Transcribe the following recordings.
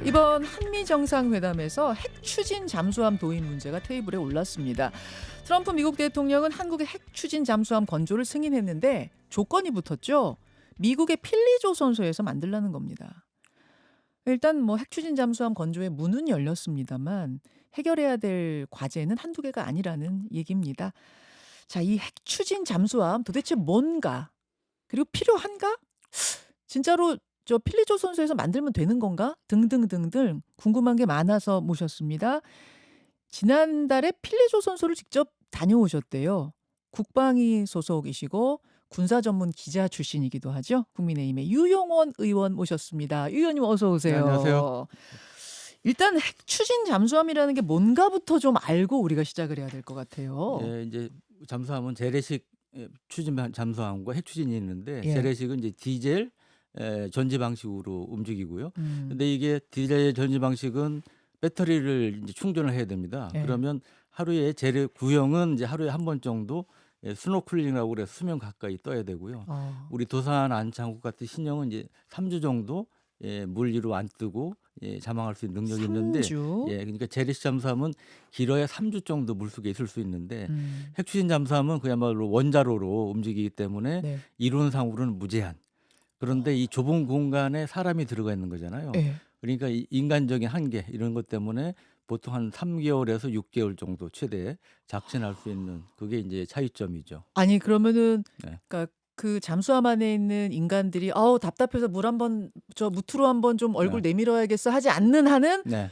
이번 한미 정상회담에서 핵 추진 잠수함 도입 문제가 테이블에 올랐습니다. 트럼프 미국 대통령은 한국의 핵 추진 잠수함 건조를 승인했는데 조건이 붙었죠. 미국의 필리조선소에서 만들라는 겁니다. 일단 핵 추진 잠수함 건조의 문은 열렸습니다만 해결해야 될 과제는 한두 개가 아니라는 얘기입니다. 자, 이 핵 추진 잠수함 도대체 뭔가? 그리고 필요한가? 진짜로 저 필리조선소에서 만들면 되는 건가? 등등등등 궁금한 게 많아서 모셨습니다. 지난달에 필리조선소를 직접 다녀오셨대요. 국방위 소속이시고 군사 전문 기자 출신이기도 하죠. 국민의힘의 유용원 의원 모셨습니다. 유 의원님 어서 네, 오세요. 안녕하세요. 일단 핵 추진 잠수함이라는 게 뭔가부터 좀 알고 우리가 시작을 해야 될 것 같아요. 예, 이제 잠수함은 재래식 추진 잠수함과 핵 추진이 있는데 예. 재래식은 이제 디젤 전지 방식으로 움직이고요. 음. 근데 이게 디젤 전지 방식은 배터리를 이제 충전을 해야 됩니다. 예. 그러면 하루에 재래 구형은 이제 하루에 한 번 정도 스노클링이라고 그래서 수면 가까이 떠야 되고요. 우리 도산 안창호 같은 신형은 이제 3주 정도 물 위로 안 뜨고 자망할 수 있는 능력이 있는데 3주? 그러니까 재래식 잠수함은 길어야 3주 정도 물속에 있을 수 있는데 음. 핵 추진 잠수함은 그야말로 원자로로 움직이기 때문에 네. 이론상으로는 무제한. 그런데 이 좁은 공간에 사람이 들어가 있는 거잖아요. 예. 그러니까 이 인간적인 한계 이런 것 때문에 보통 한 3개월에서 6개월 정도 최대 작전할 수 있는 그게 이제 차이점이죠. 아니 그러면은 네. 그러니까 그 잠수함 안에 있는 인간들이 "아우 답답해서 물 한번 저 무트로 한번 좀 얼굴 네. 내밀어야겠어." 하지 않는 한은 네.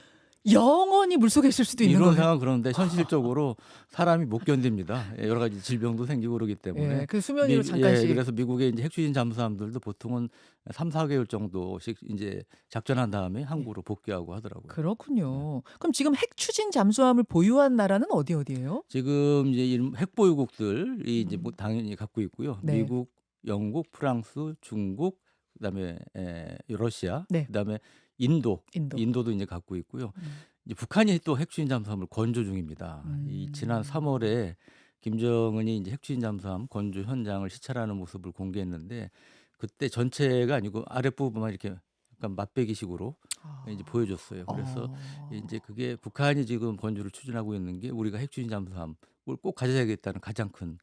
영원히 물속에 있을 수도 있는 거예요. 이론상은 그런데 현실적으로 사람이 못 견딥니다. 여러 가지 질병도 생기고 그러기 때문에. 예. 그 수면 위로 잠깐씩 그래서 미국의 이제 핵 추진 잠수함들도 보통은 3-4개월 정도씩 이제 작전한 다음에 예. 항구로 복귀하고 하더라고요. 네. 그렇군요. 그럼 지금 핵 추진 잠수함을 보유한 나라는 어디예요? 지금 이제 이런 핵 보유국들이 이제 뭐 음. 당연히 갖고 있고요. 네. 미국, 영국, 프랑스, 중국, 그다음에 러시아, 네. 그다음에 인도. 인도. 인도도 이제 갖고 있고요. 음. 이제 북한이 또 핵 추진 잠수함을 건조 중입니다. 이 지난 3월에 김정은이 이제 핵 추진 잠수함 건조 현장을 시찰하는 모습을 공개했는데 그때 전체가 아니고 아랫부분만 이렇게 약간 맛배기식으로 이제 아. 보여줬어요. 그래서 이제 그게 북한이 지금 건조를 추진하고 있는 게 우리가 핵 추진 잠수함을 꼭 가져야겠다는 가장 큰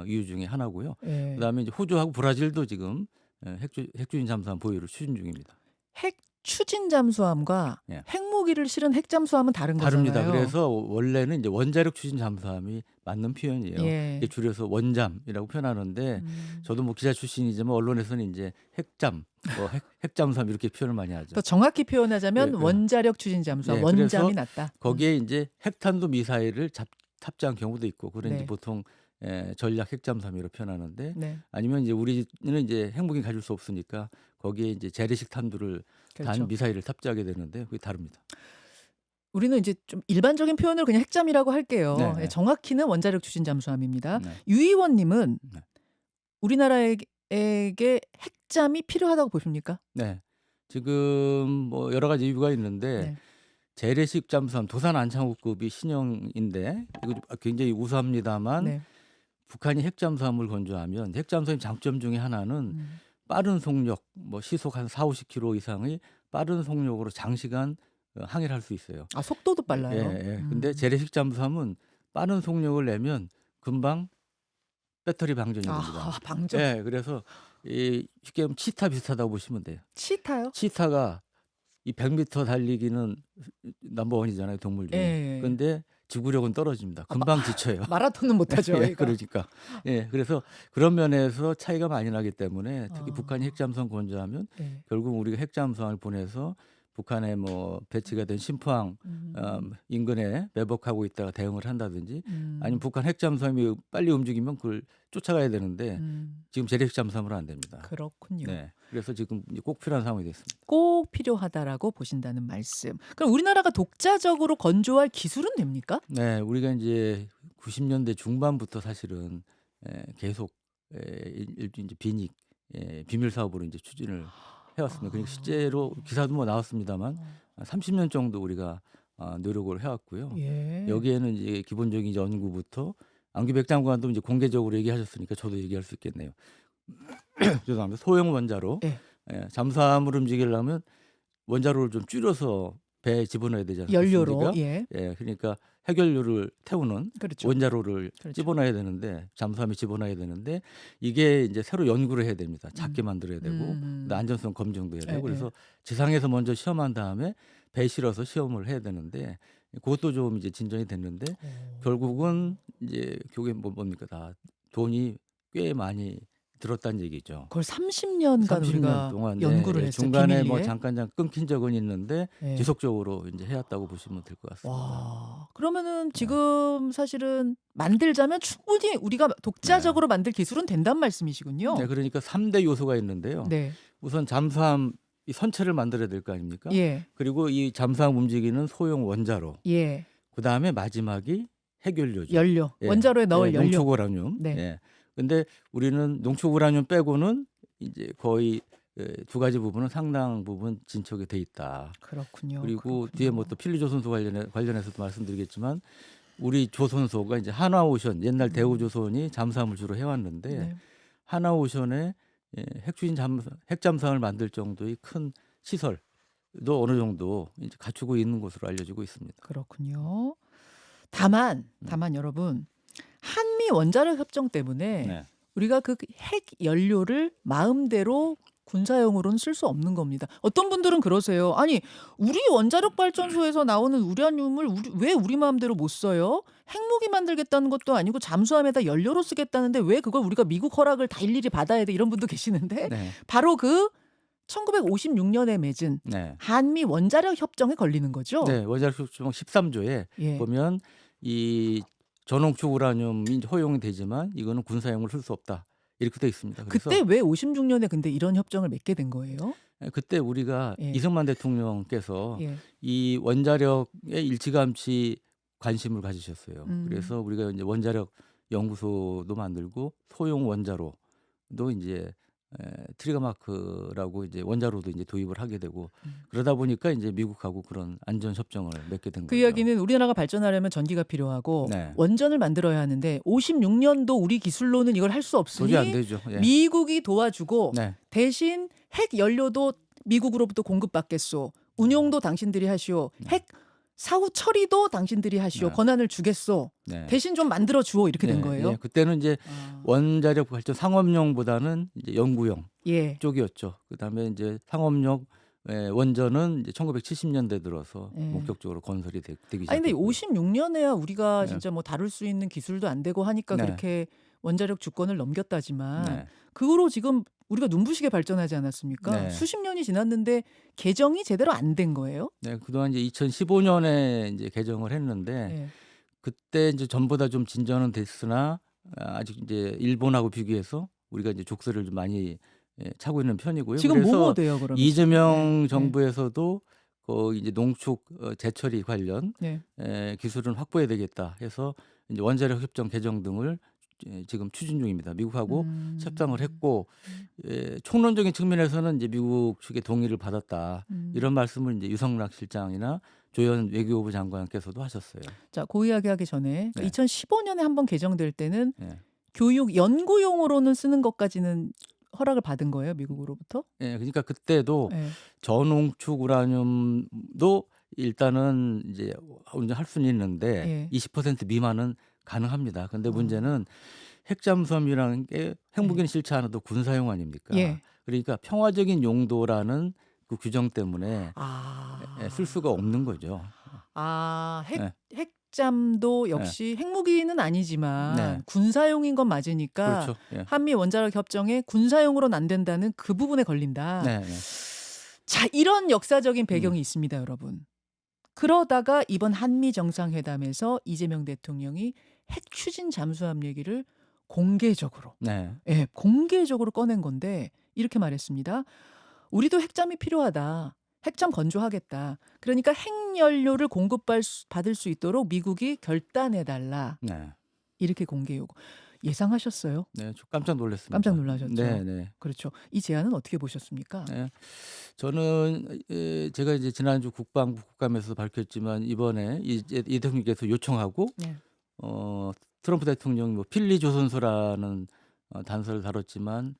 이유 중에 하나고요. 예. 그다음에 이제 호주하고 브라질도 지금 핵 추진 잠수함 보유를 추진 중입니다. 핵 추진 잠수함과 예. 핵무기를 실은 핵 잠수함은 다른 다릅니다. 거잖아요. 그래서 원래는 이제 원자력 추진 잠수함이 맞는 표현이에요. 예. 이게 줄여서 원잠이라고 표현하는데 저도 뭐 기자 출신이지만 언론에서는 이제 핵잠, 뭐 핵잠수함 이렇게 표현을 많이 하죠. 더 정확히 표현하자면 네, 네. 원자력 추진 잠수함, 네, 원잠이 그래서 낫다. 거기에 이제 핵탄두 미사일을 탑재한 경우도 있고 그런 네. 이제 보통 전략 핵잠수함이라고 표현하는데 네. 아니면 이제 우리는 이제 핵무기 가질 수 없으니까 거기에 이제 재래식 탄두를 그렇죠. 단 미사일을 탑재하게 되는데 그게 다릅니다. 우리는 이제 좀 일반적인 표현으로 그냥 핵잠이라고 할게요. 네, 네. 예, 정확히는 원자력 추진 잠수함입니다. 네. 유 의원님은 네. 우리나라에게 핵잠이 필요하다고 보십니까? 네. 지금 뭐 여러 가지 이유가 있는데 네. 재래식 잠수함 도산 안창호급이 신형인데 이거 굉장히 우수합니다만 네. 북한이 핵잠수함을 건조하면 핵잠수함의 장점 중에 하나는 빠른 속력, 뭐 시속 한 4-50km 이상의 빠른 속력으로 장시간 항해를 할 수 있어요. 아, 속도도 빨라요. 예. 근데 재래식 잠수함은 빠른 속력을 내면 금방 배터리 방전이 됩니다. 아, 방전. 예, 그래서 쉽게 하면 치타 비슷하다고 보시면 돼요. 치타요? 치타가 이 100m 달리기는 넘버원이잖아요, 동물 중에. 예. 근데 지구력은 떨어집니다. 금방 지쳐요. 마라톤은 못하죠. 예, 얘가. 그러니까. 그래서 그런 면에서 차이가 많이 나기 때문에 특히 아. 북한이 핵잠수함 건조하면 예. 결국 우리가 핵잠수함을 보내서 북한에 뭐 배치가 된 심포항 인근에 매복하고 있다가 대응을 한다든지 아니면 북한 핵잠수함이 빨리 움직이면 그걸 쫓아가야 되는데 지금 재래식 잠수함으로 안 됩니다. 그렇군요. 네, 그래서 지금 꼭 필요한 상황이 됐습니다. 꼭 필요하다라고 보신다는 말씀. 그럼 우리나라가 독자적으로 건조할 기술은 됩니까? 네, 우리가 이제 90년대 중반부터 사실은 계속 이제 비밀 사업으로 이제 추진을 해왔습니다. 그러니까 실제로 기사도 뭐 나왔습니다만 30년 정도 우리가 노력을 해왔고요. 예. 여기에는 이제 기본적인 연구부터 안규백 장관도 이제 공개적으로 얘기하셨으니까 저도 얘기할 수 있겠네요. 죄송합니다. 소형 원자로 예. 잠수함을 움직이려면 원자로를 좀 줄여서 배에 집어넣어야 되지 연료로. 않겠습니까? 예. 예, 그러니까 핵연료를 태우는 그렇죠. 원자로를 그렇죠. 집어넣어야 되는데 잠수함에 집어넣어야 되는데 이게 이제 새로 연구를 해야 됩니다. 작게 음. 만들어야 되고 음. 그다음에 안전성 검증도 해야 되고 예, 그래서 지상에서 먼저 시험한 다음에 배에 실어서 시험을 해야 되는데 그것도 좀 이제 진전이 됐는데 결국은 이제 그게 뭡니까 다 돈이 꽤 많이 들었다는 얘기죠. 그걸 30년간 30년 우리가 동안 연구를 예, 했어요. 중간에 뭐 비밀리에. 잠깐 끊긴 적은 있는데 예. 지속적으로 이제 해왔다고 보시면 될 것 같습니다. 와. 그러면은 지금 사실은 만들자면 충분히 우리가 독자적으로 만들 기술은 된단 말씀이시군요. 네, 그러니까 3대 요소가 있는데요. 네. 우선 잠수함 이 선체를 만들어야 될 거 아닙니까? 예. 그리고 이 잠수함 움직이는 소형 원자로. 예. 그다음에 마지막이 핵연료죠. 연료. 예. 원자로에 넣을 예, 연료. 농축 우라늄. 네. 예. 근데 우리는 농축 우라늄 빼고는 이제 거의 두 가지 부분은 상당 부분 진척이 돼 있다. 그렇군요. 그리고 뒤에 뭐 또 필리조선소 관련해서도 말씀드리겠지만 우리 조선소가 이제 하나오션 옛날 대우조선이 잠수함을 주로 해왔는데 네. 하나오션에 핵잠수함을 만들 정도의 큰 시설도 어느 정도 이제 갖추고 있는 것으로 알려지고 있습니다. 그렇군요. 다만 여러분 한미 원자력 협정 때문에 네. 우리가 그 핵 연료를 마음대로 군사용으로는 쓸 수 없는 겁니다. 어떤 분들은 그러세요. 아니 우리 원자력 발전소에서 나오는 우라늄을 왜 우리 마음대로 못 써요? 핵무기 만들겠다는 것도 아니고 잠수함에다 연료로 쓰겠다는데 왜 그걸 우리가 미국 허락을 다 일일이 받아야 돼? 이런 분도 계시는데 네. 바로 그 1956년에 맺은 네. 한미 원자력 협정에 걸리는 거죠. 네. 원자력 협정 13조에 예. 보면 이 전홍축 우라늄이 허용이 되지만 이거는 군사용으로 쓸 수 없다. 이렇게 돼 있습니다. 그래서 그때 왜 56년에 근데 이런 협정을 맺게 된 거예요? 그때 우리가 예. 이승만 대통령께서 예. 이 원자력에 일찌감치 관심을 가지셨어요. 음. 그래서 우리가 이제 원자력 연구소도 만들고 소형 원자로도 이제 트리가마크라고 이제 원자로도 이제 도입을 하게 되고 그러다 보니까 이제 미국하고 그런 안전 협정을 맺게 된 그 거죠. 이야기는 우리나라가 발전하려면 전기가 필요하고 네. 원전을 만들어야 하는데 56년도 우리 기술로는 이걸 할 수 없으니 도저히 안 되죠. 예. 미국이 도와주고 네. 대신 핵 연료도 미국으로부터 공급받겠소. 운용도 당신들이 하시오. 핵 사후 처리도 당신들이 하시오. 네. 권한을 주겠소. 네. 대신 좀 만들어 주오. 이렇게 된 네, 거예요. 예. 그때는 이제 아. 원자력 발전 상업용보다는 이제 연구용 예. 쪽이었죠. 그다음에 이제 상업용 원전은 이제 1970년대 들어서 예. 본격적으로 건설이 되기 아니 근데 시작했고요. 56년에야 우리가 네. 진짜 뭐 다룰 수 있는 기술도 안 되고 하니까 네. 그렇게 원자력 주권을 넘겼다지만 네. 그 후로 지금 우리가 눈부시게 발전하지 않았습니까? 네. 수십 년이 지났는데 개정이 제대로 안 된 거예요? 네, 그동안 이제 2015년에 이제 개정을 했는데 예. 그때 이제 전보다 좀 진전은 됐으나 아직 이제 일본하고 비교해서 우리가 이제 족쇄를 좀 많이 차고 있는 편이고요. 지금 그래서 뭐뭐 돼요 그러면? 이재명 네. 정부에서도 그 이제 농축 재처리 관련 네. 기술은 확보해야 되겠다 해서 이제 원자력 협정 개정 등을 지금 추진 중입니다. 미국하고 협상을 했고 총론적인 측면에서는 이제 미국 측의 동의를 받았다. 이런 말씀을 이제 유성락 실장이나 조현 외교부 장관께서도 하셨어요. 자, 그 이야기 하기 전에 네. 2015년에 한번 개정될 때는 네. 교육 연구용으로는 쓰는 것까지는 허락을 받은 거예요, 미국으로부터? 예, 그러니까 그때도 예. 전홍축 우라늄도 일단은 이제 할 수는 있는데 예. 20% 미만은 가능합니다. 근데 어. 문제는 핵잠수함이라는 게 핵무기는 싫지 않아도 군사용 아닙니까? 예. 그러니까 평화적인 용도라는 그 규정 때문에 아. 쓸 수가 없는 거죠. 아, 네. 핵잠도 역시 핵무기는 아니지만 네. 군사용인 건 맞으니까 그렇죠. 예. 한미 원자력 협정에 군사용으로는 안 된다는 그 부분에 걸린다. 네, 네. 자, 이런 역사적인 배경이 있습니다, 여러분. 그러다가 이번 한미 정상회담에서 이재명 대통령이 핵 추진 잠수함 얘기를 공개적으로 네. 예, 공개적으로 꺼낸 건데 이렇게 말했습니다. 우리도 핵잠이 필요하다. 핵잠 건조하겠다. 그러니까 핵연료를 공급받을 수 있도록 미국이 결단해달라. 네. 이렇게 공개 요구. 예상하셨어요? 네, 저 깜짝 놀랐습니다. 깜짝 놀라셨죠? 네, 네. 그렇죠. 이 제안은 어떻게 보셨습니까? 네. 저는 제가 이제 지난주 국방부 국감에서 밝혔지만 이번에 이 대통령께서 요청하고 네. 트럼프 대통령이 뭐 필리 조선소라는 단서를 다뤘지만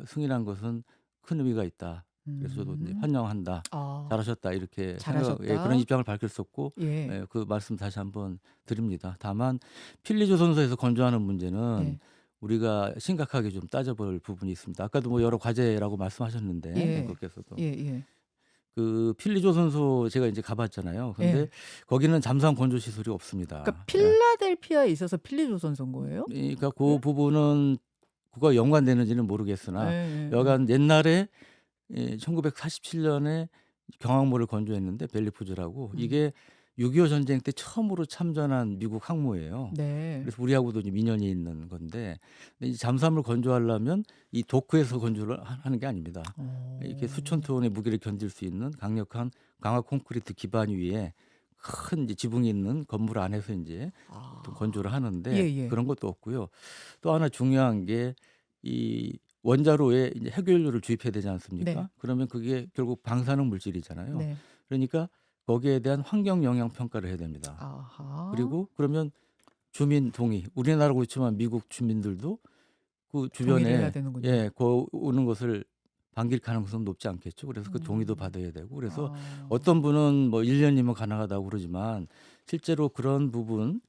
승인한 것은 큰 의미가 있다. 그래서 저도 이제 환영한다. 아, 잘하셨다. 이렇게 잘하셨다. 그런 입장을 밝혔었고 예. 그 말씀 다시 한번 드립니다. 다만 필리조선소에서 건조하는 문제는 예. 우리가 심각하게 좀 따져볼 부분이 있습니다. 아까도 뭐 여러 과제라고 말씀하셨는데 예. 앵커께서도 예. 예. 그 필리조선소 제가 이제 가봤잖아요. 근데 예. 거기는 잠수함 건조 시설이 없습니다. 그러니까 예. 필라델피아에 있어서 필리조선소인 거예요? 그러니까 그 예? 부분은 그거 연관되는지는 모르겠으나 예. 여간 옛날에 1947년에 경항모를 건조했는데 벨리푸즈라고 이게 6.25 전쟁 때 처음으로 참전한 미국 항모예요. 네. 그래서 우리하고도 좀 인연이 있는 건데 근데 이 잠수함을 건조하려면 이 도크에서 건조를 하는 게 아닙니다. 이렇게 수천 톤의 무게를 견딜 수 있는 강력한 강화 콘크리트 기반 위에 큰 이제 지붕이 있는 건물 안에서 이제 또 건조를 하는데 예. 그런 것도 없고요. 또 하나 중요한 게 이 원자로에 이제 핵연료를 주입해야 되지 않습니까? 네. 그러면 그게 결국 방사능 물질이잖아요. 네. 그러니까 거기에 대한 환경 영향 평가를 해야 됩니다. 아하. 그리고 그러면 주민 동의, 우리나라 그렇지만 미국 주민들도 그 동의를 해야 주변에 되는군요. 오는 것을 반길 가능성은 높지 않겠죠. 그래서 그 동의도 받아야 되고 그래서 아. 어떤 분은 뭐 1년이면 가능하다고 그러지만 실제로 그런 부분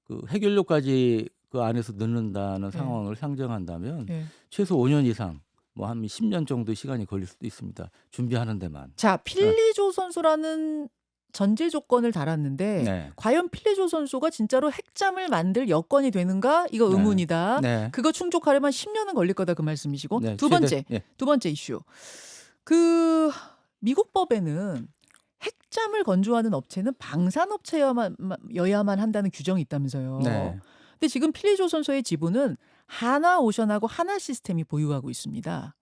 그 핵연료까지 그 안에서 넣는다는 네. 상황을 상정한다면 예. 최소 5년 이상 뭐 한 10년 정도 시간이 걸릴 수도 있습니다. 준비하는 데만. 자, 필리조선소라는 전제 조건을 달았는데 네. 과연 필리조선소가 진짜로 핵잠을 만들 여건이 되는가? 이거 네. 의문이다. 네. 그거 충족하려면 10년은 걸릴 거다 그 말씀이시고. 네, 두 번째. 최대, 예. 두 번째 이슈. 그 미국 법에는 핵잠을 건조하는 업체는 방산업체여야만 한다는 규정이 있다면서요. 네. 근데 지금 필리조선소의 지분은 하나오션하고 하나시스템이 보유하고 있습니다.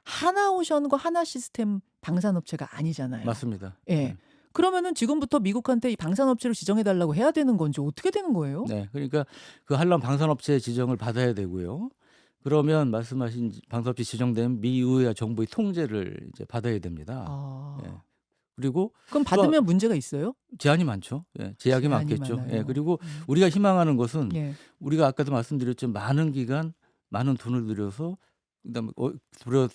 하나오션과 하나시스템 방산업체가 아니잖아요. 맞습니다. 예. 네. 그러면은 지금부터 미국한테 이 방산업체를 지정해달라고 해야 되는 건지 어떻게 되는 거예요? 네. 그러니까 그 한land 방산업체 지정을 받아야 되고요. 그러면 말씀하신 방산업체 지정되면 미 의회와 정부의 통제를 이제 받아야 됩니다. 아. 예. 그리고 그럼 받으면 문제가 있어요? 제한이 많죠. 예, 제약이 제한이 많겠죠. 많아요. 예, 그리고 우리가 희망하는 것은 예. 우리가 아까도 말씀드렸지만 많은 기간, 많은 돈을 들여서 그다음에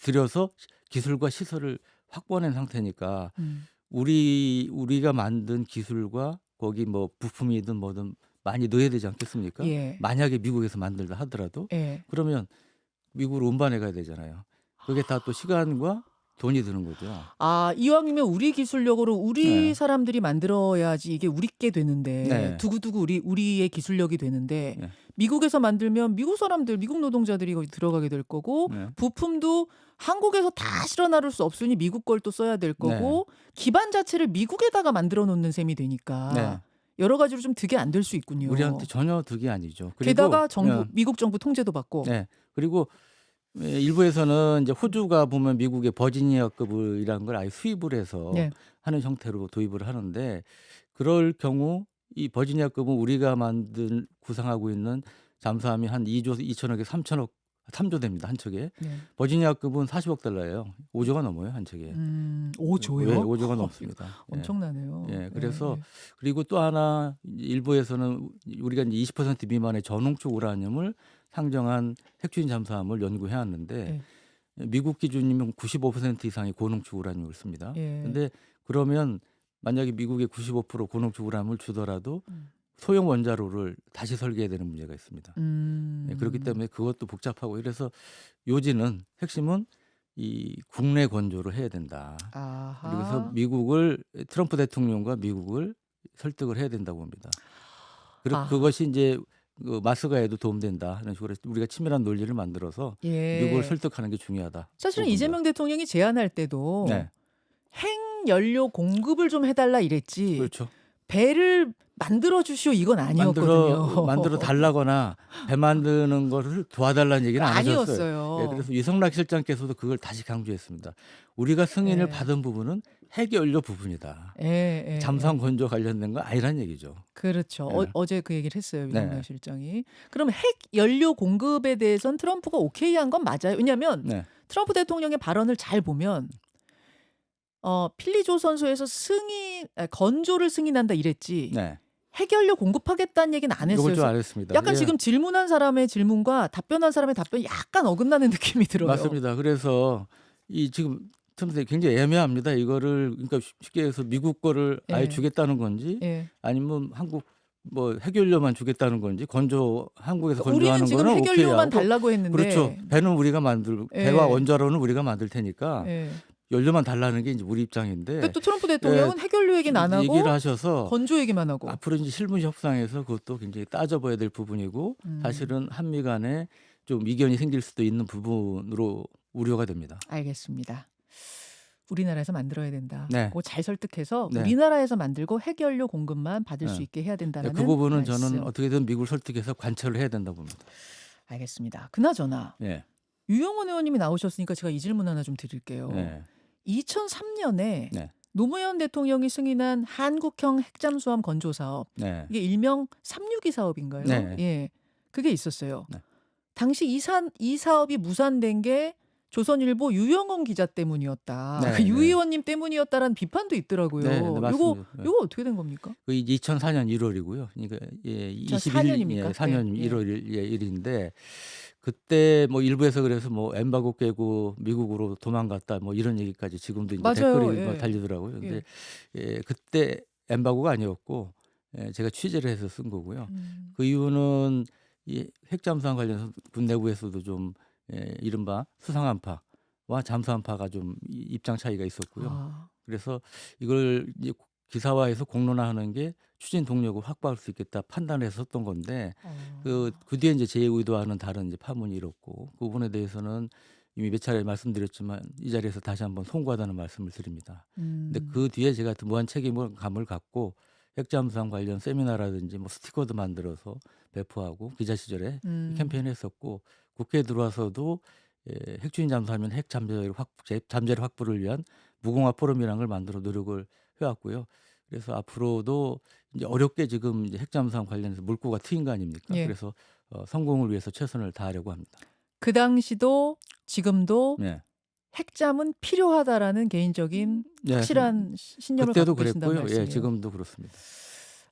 들여서 기술과 시설을 확보해낸 상태니까 우리가 만든 기술과 거기 뭐 부품이든 뭐든 많이 넣어야 되지 않겠습니까? 예. 만약에 미국에서 만들다 하더라도 예. 그러면 미국으로 운반해 가야 되잖아요. 그게 다 또 시간과 돈이 드는 거죠. 아, 이왕이면 우리 기술력으로 우리 네. 사람들이 만들어야지 이게 우리께 되는데 네. 두고두고 우리의 기술력이 되는데 네. 미국에서 만들면 미국 사람들, 미국 노동자들이 거기 들어가게 될 거고 네. 부품도 한국에서 다 실어 나를 수 없으니 미국 걸 또 써야 될 거고 기반 자체를 미국에다가 만들어 놓는 셈이 되니까 네. 여러 가지로 좀 득이 안 될 수 있군요. 우리한테 전혀 득이 아니죠. 그리고 게다가 정부, 미국 정부 통제도 받고. 네. 그리고 일부에서는 이제 호주가 보면 미국의 버지니아급이라는 걸 아예 수입을 해서 네. 하는 형태로 도입을 하는데 그럴 경우 이 버지니아급은 우리가 구상하고 있는 잠수함이 한 2조 2천억에 3조 됩니다. 한 척에. 네. 버지니아급은 40억 달러예요. 5조가 넘어요, 한 척에. 5조요? 네, 5조가 넘습니다. 예. 엄청나네요. 예, 그래서 그리고 또 하나 일부에서는 우리가 이제 20% 미만의 전홍축 우라늄을 상정한 핵추진 잠수함을 연구해 왔는데 미국 기준이면 95% 이상의 고농축 우라늄을 씁니다. 그런데 그러면 만약에 미국의 95% 고농축 우라늄을 주더라도 소형 원자로를 다시 설계해야 되는 문제가 있습니다. 예, 그렇기 때문에 그것도 복잡하고 그래서 요지는 핵심은 이 국내 건조를 해야 된다. 아하. 그래서 트럼프 대통령과 미국을 설득을 해야 된다고 봅니다. 그리고 그것이 이제 그 마스가에도 도움된다 하는 식으로 우리가 치밀한 논리를 만들어서 미국을 설득하는 게 중요하다. 사실은 이재명 대통령이 제안할 때도 네. 핵 연료 공급을 좀 해달라 이랬지. 그렇죠. 배를 만들어 주시오 이건 아니었거든요. 만들어 달라거나 배 만드는 거를 도와달라는 얘기는 안 하셨어요. 아니었어요. 예, 그래서 유성락 실장께서도 그걸 다시 강조했습니다. 우리가 승인을 받은 부분은 핵연료 부분이다. 잠수함 건조 관련된 건 아니란 얘기죠. 그렇죠. 네. 어제 그 얘기를 했어요. 유성락 네. 실장이. 그럼 핵 연료 공급에 대해서는 트럼프가 오케이 한 건 맞아요. 왜냐하면 트럼프 대통령의 발언을 잘 보면 필리조선소에서 건조를 승인한다 이랬지. 핵연료 공급하겠다는 얘기는 안 했어요. 이걸 좀 안 했습니다. 약간 지금 질문한 사람의 질문과 답변한 사람의 답변이 약간 어긋나는 느낌이 들어요. 맞습니다. 그래서 이 지금 틈새 굉장히 애매합니다. 이거를 그러니까 쉽게 해서 미국 거를 아예 예. 주겠다는 건지 예. 아니면 한국 뭐 해결료만 주겠다는 건지 한국에서 우리는 건조하는 지금 거는 해결료만 오케이하고 달라고 했는데 그렇죠. 배는 우리가 만들고 예. 배와 원자로는 우리가 만들 테니까 예. 연료만 달라는 게 이제 우리 입장인데 그러니까 또 트럼프 대통령은 해결료 얘기는 안 하고 얘기를 하셔서 건조 얘기만 하고. 앞으로 이제 실무 협상에서 그것도 굉장히 따져봐야 될 부분이고 사실은 한미 간에 좀 이견이 생길 수도 있는 부분으로 우려가 됩니다. 알겠습니다. 우리나라에서 만들어야 된다. 네. 그거 잘 설득해서 네. 우리나라에서 만들고 해결료 공급만 받을 네. 수 있게 해야 된다는 그 부분은 말씀. 저는 어떻게든 미국을 설득해서 관철을 해야 된다고 봅니다. 알겠습니다. 그나저나 예. 유영원 의원님이 나오셨으니까 제가 이 질문 하나 좀 드릴게요. 네. 2003년에 네. 노무현 대통령이 승인한 한국형 핵잠수함 건조 사업, 네. 이게 일명 362 사업인가요? 네. 예, 그게 있었어요. 네. 당시 이 사업이 무산된 게 조선일보 유영원 기자 때문이었다. 네, 그 유 네. 의원님 때문이었다라는 비판도 있더라고요. 네, 네, 요거 맞습니다. 네. 요거 어떻게 된 겁니까? 그 2004년 1월이고요. 그러니까 예, 4년입니까? 4년 예, 예. 1월 일인데 그때 뭐 일부에서 그래서 뭐 엠바고 깨고 미국으로 도망갔다 뭐 이런 얘기까지 지금도 이제 맞아요. 댓글이 뭐 예. 달리더라고요. 근데 예, 그때 엠바고가 아니었고 제가 취재를 해서 쓴 거고요. 그 이유는 이 핵잠수함 관련해서 군 내부에서도 좀 이른바 수상한파와 잠수함파가 좀 입장 차이가 있었고요. 아, 그래서 이걸 이제 기사화해서 공론화하는 게 추진 동력을 확보할 수 있겠다 판단해서 썼던 건데 그 뒤에 이제 제 의도와는 다른 이제 파문이 일었고 그 부분에 대해서는 이미 몇 차례 말씀드렸지만 이 자리에서 다시 한번 송구하다는 말씀을 드립니다. 근데 그 뒤에 제가 무한 책임감을 갖고 핵잠수함 관련 세미나라든지 뭐 스티커도 만들어서 배포하고 기자 시절에 캠페인을 했었고 국회에 들어와서도 핵추진 잠수하면 핵 잠재력 확보를 위한 무공화 포럼이라는 걸 만들어 노력을 해왔고요. 그래서 앞으로도 이제 어렵게 지금 이제 핵잠수함 관련해서 물꼬가 트인 거 아닙니까? 예. 그래서 성공을 위해서 최선을 다하려고 합니다. 그 당시도 지금도 네. 핵잠은 필요하다라는 개인적인 네, 확실한 신념을 그때도 갖고 계신다는 그랬고요. 말씀이에요. 예, 지금도 그렇습니다.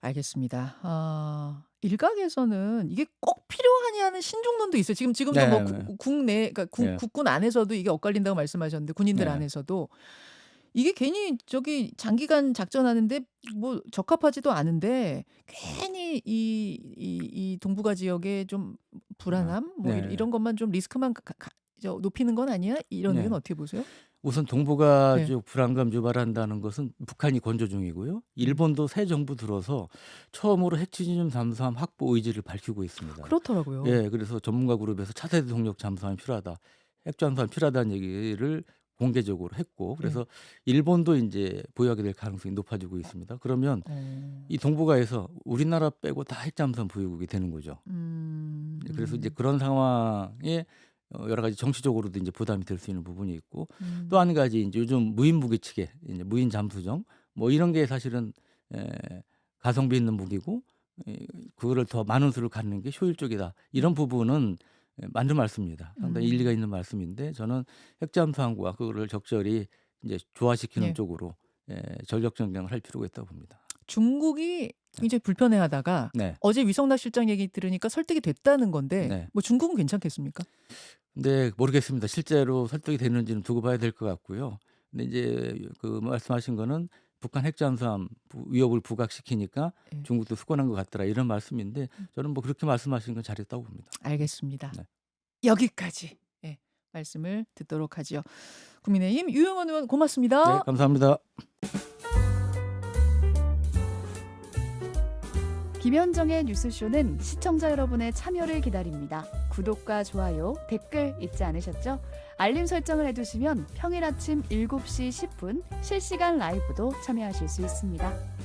알겠습니다. 일각에서는 이게 꼭 필요하냐는 신중론도 있어요. 지금도 네, 뭐 네. 국내 그러니까 네. 국군 안에서도 이게 엇갈린다고 말씀하셨는데 군인들 네. 안에서도 이게 괜히 저기 장기간 작전하는데 뭐 적합하지도 않은데 괜히 이 동북아 지역의 좀 불안함 뭐 네. 이런 것만 좀 리스크만 높이는 건 아니야? 이런 네. 의견 어떻게 보세요? 우선 동북아 네. 쪽 불안감 유발한다는 것은 북한이 건조 중이고요. 일본도 새 정부 들어서 처음으로 핵추진 잠수함 확보 의지를 밝히고 있습니다. 그렇더라고요. 예, 그래서 전문가 그룹에서 차세대 동력 잠수함이 필요하다, 핵잠수함 필요하다는 얘기를 공개적으로 했고, 그래서 일본도 이제 보유하게 될 가능성이 높아지고 있습니다. 그러면 이 동북아에서 우리나라 빼고 다 핵잠수함 보유국이 되는 거죠. 그래서 이제 그런 상황에 여러 가지 정치적으로도 이제 부담이 될 수 있는 부분이 있고 또 한 가지 이제 요즘 무인 무기 체계, 이제 무인 잠수정 뭐 이런 게 사실은 가성비 있는 무기고 그거를 더 많은 수를 갖는 게 효율적이다. 이런 부분은 맞는 말씀입니다. 상당히 일리가 있는 말씀인데 저는 핵잠수함과 그거를 적절히 이제 조화시키는 예. 쪽으로 전력 전쟁을 할 필요가 있다고 봅니다. 중국이 굉장히 불편해하다가 네. 어제 위성락 실장 얘기 들으니까 설득이 됐다는 건데 네. 뭐 중국은 괜찮겠습니까? 근데 모르겠습니다. 실제로 설득이 됐는지는 두고 봐야 될 것 같고요. 근데 이제 그 말씀하신 거는 북한 핵잠수함 위협을 부각시키니까 예. 중국도 수건한 것 같더라 이런 말씀인데 저는 뭐 그렇게 말씀하신 건 잘했다고 봅니다. 알겠습니다. 네. 여기까지 말씀을 듣도록 하죠. 국민의힘 유영원 의원 고맙습니다. 네, 감사합니다. 김현정의 뉴스쇼는 시청자 여러분의 참여를 기다립니다. 구독과 좋아요, 댓글 잊지 않으셨죠? 알림 설정을 해두시면 평일 아침 7시 10분 실시간 라이브도 참여하실 수 있습니다.